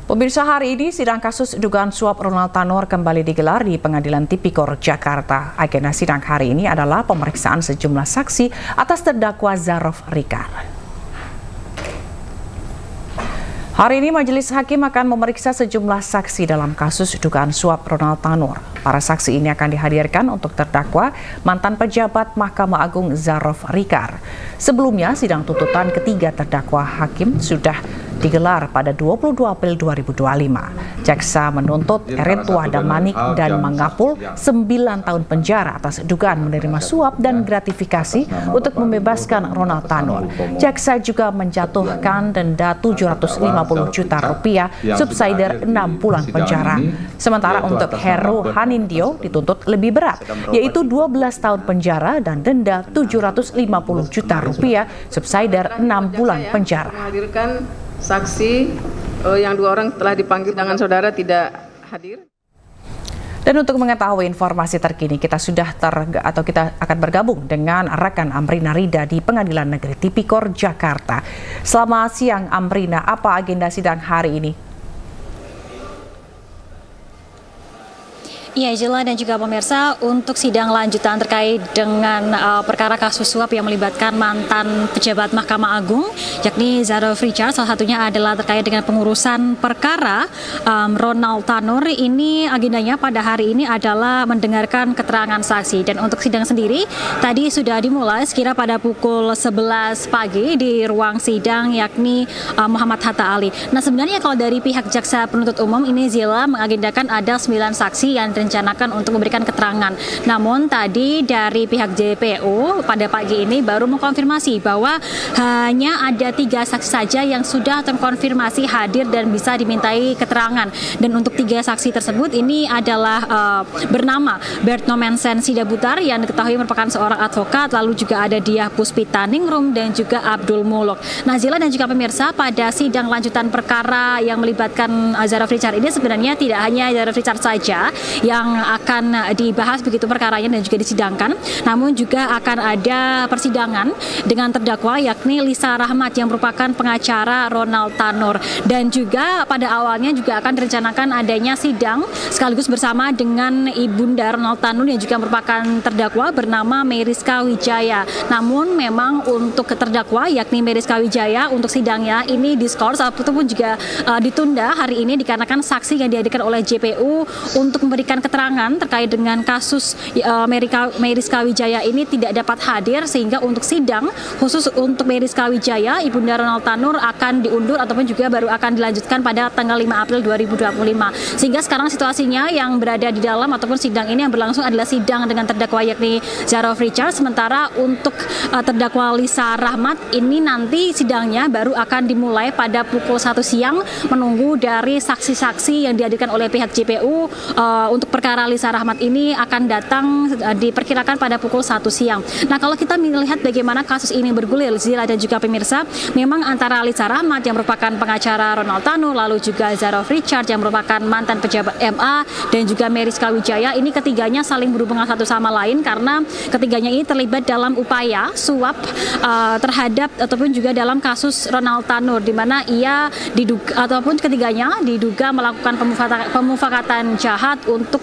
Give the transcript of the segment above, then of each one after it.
Pemirsa, hari ini sidang kasus dugaan suap Ronald Tanur kembali digelar di Pengadilan Tipikor Jakarta. Agenda sidang hari ini adalah pemeriksaan sejumlah saksi atas terdakwa Zarof Rikar. Hari ini Majelis Hakim akan memeriksa sejumlah saksi dalam kasus dugaan suap Ronald Tanur. Para saksi ini akan dihadirkan untuk terdakwa mantan pejabat Mahkamah Agung Zarof Rikar. Sebelumnya, sidang tuntutan ketiga terdakwa hakim sudah digelar pada 22 April 2025. Jaksa menuntut Erentua Damanik dan Mangapul 9 tahun penjara atas dugaan menerima suap dan gratifikasi untuk membebaskan Ronald Tanur. Jaksa juga menjatuhkan denda 750 juta rupiah, subsidiar 6 bulan penjara. Sementara untuk Heru Hanindyo dituntut lebih berat, yaitu 12 tahun penjara dan denda 750 juta rupiah, subsidiar 6 bulan penjara. Saksi yang 2 orang telah dipanggil, dengan saudara tidak hadir. Dan untuk mengetahui informasi terkini, kita akan bergabung dengan rekan Amrina Rida di Pengadilan Negeri Tipikor Jakarta. Selamat siang Amrina, apa agenda sidang hari ini? Iya, Jela dan juga pemirsa, untuk sidang lanjutan terkait dengan perkara kasus suap yang melibatkan mantan pejabat Mahkamah Agung, yakni Zarof Rikar, salah satunya adalah terkait dengan pengurusan perkara Ronald Tanur. Ini agendanya pada hari ini adalah mendengarkan keterangan saksi. Dan untuk sidang sendiri, tadi sudah dimulai sekira pada pukul 11 pagi di ruang sidang, yakni Muhammad Hatta Ali. Nah, sebenarnya kalau dari pihak jaksa penuntut umum ini, Zila, mengagendakan ada 9 saksi yang rencanakan untuk memberikan keterangan. Namun tadi dari pihak JPU pada pagi ini baru mengkonfirmasi bahwa hanya ada 3 saksi saja yang sudah terkonfirmasi hadir dan bisa dimintai keterangan. Dan untuk 3 saksi tersebut ini adalah bernama Bertno Mensen Sidabutar yang diketahui merupakan seorang advokat, lalu juga ada Diah Puspita Ningrum dan juga Abdul Muluk. Nah, Zila dan juga pemirsa, pada sidang lanjutan perkara yang melibatkan Zarof Rikar ini sebenarnya tidak hanya Zarof Rikar saja yang akan dibahas begitu perkaranya dan juga disidangkan, namun juga akan ada persidangan dengan terdakwa yakni Lisa Rahmat yang merupakan pengacara Ronald Tanur, dan juga pada awalnya juga akan direncanakan adanya sidang sekaligus bersama dengan ibunda Ronald Tanur yang juga merupakan terdakwa bernama Meriska Wijaya. Namun memang untuk terdakwa yakni Meriska Wijaya untuk sidangnya ini diskors ataupun juga ditunda hari ini dikarenakan saksi yang dihadirkan oleh JPU untuk memberikan keterangan terkait dengan kasus Meriska Wijaya ini tidak dapat hadir, sehingga untuk sidang khusus untuk Meriska Wijaya ibunda Ronald Tanur akan diundur ataupun juga baru akan dilanjutkan pada tanggal 5 April 2025. Sehingga sekarang situasinya yang berada di dalam ataupun sidang ini yang berlangsung adalah sidang dengan terdakwa yakni Zarof Rikar, sementara untuk terdakwa Lisa Rahmat ini nanti sidangnya baru akan dimulai pada pukul 1 siang menunggu dari saksi-saksi yang dihadirkan oleh pihak JPU. Untuk perkara Lisa Rahmat ini akan datang diperkirakan pada pukul 1 siang. Nah, kalau kita melihat bagaimana kasus ini bergulir, Zila dan juga pemirsa, memang antara Lisa Rahmat yang merupakan pengacara Ronald Tanur, lalu juga Zarof Rikar yang merupakan mantan pejabat MA, dan juga Meriska Wijaya, ini ketiganya saling berhubungan satu sama lain karena ketiganya ini terlibat dalam upaya suap terhadap ataupun juga dalam kasus Ronald Tanur, di mana ia diduga ataupun ketiganya diduga melakukan pemufakatan jahat untuk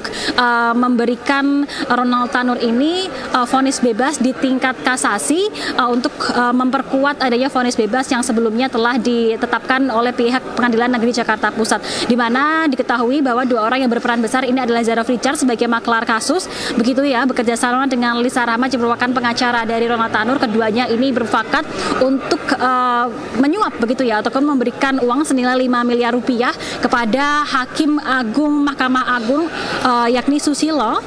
memberikan Ronald Tanur ini vonis bebas di tingkat kasasi untuk memperkuat adanya vonis bebas yang sebelumnya telah ditetapkan oleh pihak Pengadilan Negeri Jakarta Pusat, di mana diketahui bahwa 2 orang yang berperan besar ini adalah Zarof Rikar sebagai maklar kasus, begitu ya, bekerja sama dengan Lisa Rahmat yang merupakan pengacara dari Ronald Tanur. Keduanya ini berfakat untuk menyuap begitu ya, ataupun memberikan uang senilai 5 miliar rupiah kepada Hakim Agung Mahkamah Agung yakni Susilo,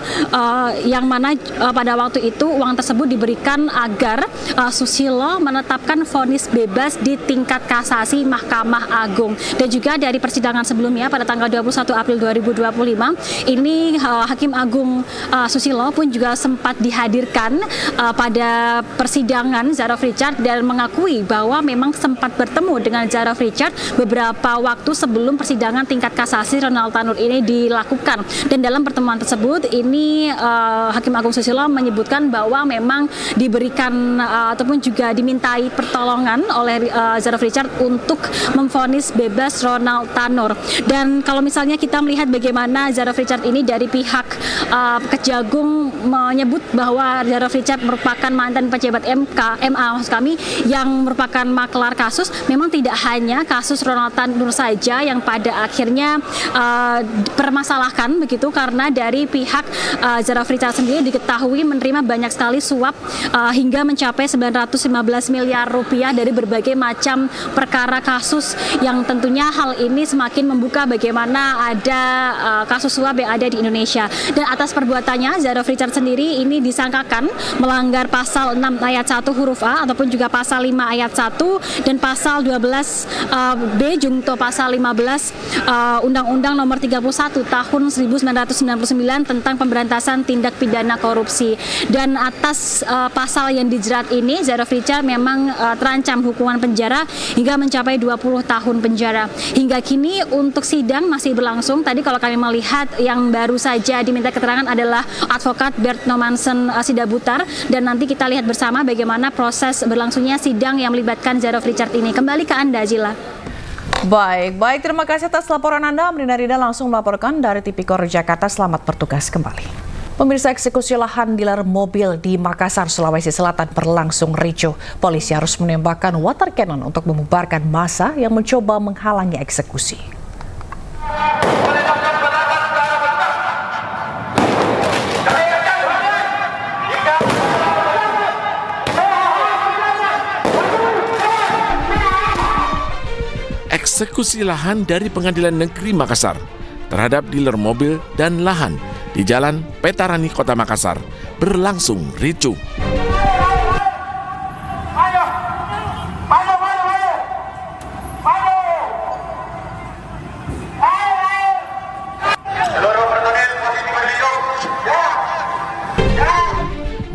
yang mana pada waktu itu uang tersebut diberikan agar Susilo menetapkan vonis bebas di tingkat kasasi Mahkamah Agung. Dan juga dari persidangan sebelumnya pada tanggal 21 April 2025 ini Hakim Agung Susilo pun juga sempat dihadirkan pada persidangan Zarof Rikar dan mengakui bahwa memang sempat bertemu dengan Zarof Rikar beberapa waktu sebelum persidangan tingkat kasasi Ronald Tanur ini dilakukan. Dan dalam pertemuan tersebut ini Hakim Agung Susilo menyebutkan bahwa memang diberikan ataupun juga dimintai pertolongan oleh Zarov Richard untuk memvonis bebas Ronald Tanur. Dan kalau misalnya kita melihat bagaimana Zarov Richard ini dari pihak Kejagung menyebut bahwa Zarov Richard merupakan mantan pejabat MA maksud kami yang merupakan maklar kasus, memang tidak hanya kasus Ronald Tanur saja yang pada akhirnya permasalahkan begitu, karena dari pihak Zarov Richard sendiri diketahui menerima banyak sekali suap hingga mencapai 915 miliar rupiah dari berbagai macam perkara kasus, yang tentunya hal ini semakin membuka bagaimana ada kasus suap yang ada di Indonesia. Dan atas perbuatannya Zarov Richard sendiri ini disangkakan melanggar pasal 6 ayat 1 huruf A ataupun juga pasal 5 ayat 1 dan pasal 12 B jungto pasal 15 Undang-Undang Nomor 31 Tahun 1999 tentang pemberantasan tindak pidana korupsi. Dan atas pasal yang dijerat ini Zarov Richard memang terancam hukuman penjara hingga mencapai 20 tahun penjara. Hingga kini untuk sidang masih berlangsung. Tadi kalau kami melihat yang baru saja diminta keterangan adalah advokat Bert Nomansen Sidabutar, dan nanti kita lihat bersama bagaimana proses berlangsungnya sidang yang melibatkan Zarov Richard ini. Kembali ke Anda, Zila. Baik, terima kasih atas laporan Anda. Amrina Rida langsung melaporkan dari Tipikor Jakarta. Selamat bertugas kembali. Pemirsa, eksekusi lahan dealer mobil di Makassar, Sulawesi Selatan berlangsung ricuh. Polisi harus menembakkan water cannon untuk membubarkan massa yang mencoba menghalangi eksekusi. Eksekusi lahan dari Pengadilan Negeri Makassar terhadap dealer mobil dan lahan di Jalan Petarani, Kota Makassar berlangsung ricuh.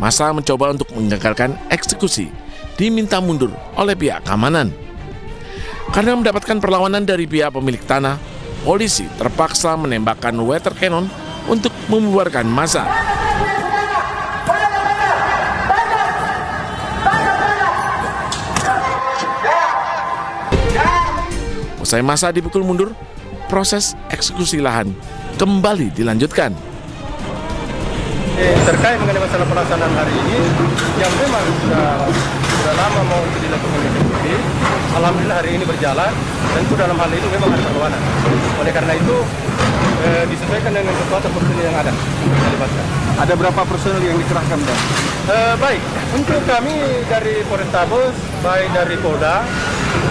Massa mencoba untuk menggagalkan eksekusi, diminta mundur oleh pihak keamanan. Karena mendapatkan perlawanan dari pihak pemilik tanah, polisi terpaksa menembakkan water cannon untuk membubarkan massa. Usai massa dipukul mundur, proses eksekusi lahan kembali dilanjutkan. Terkait mengenai masalah pelaksanaan hari ini, yang memang sudah lama mau dilakukan eksekusi, alhamdulillah hari ini berjalan, tentu dalam hal itu memang ada perlawanan. Oleh karena itu disesuaikan dengan kekuatan personil yang ada untuk dilibatkan. Ada berapa personil yang dikerahkan, Bang? Baik, untuk kami dari Polrestabes, baik dari Polda,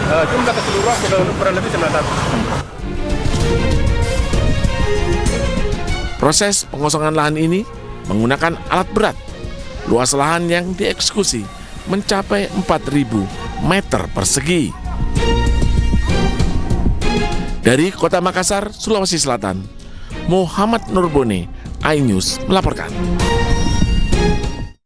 jumlah keseluruhan sudah kurang lebih 900. Proses pengosongan lahan ini menggunakan alat berat. Luas lahan yang dieksekusi mencapai 4.000 meter persegi. Dari Kota Makassar, Sulawesi Selatan, Muhammad Nurbone, iNews melaporkan.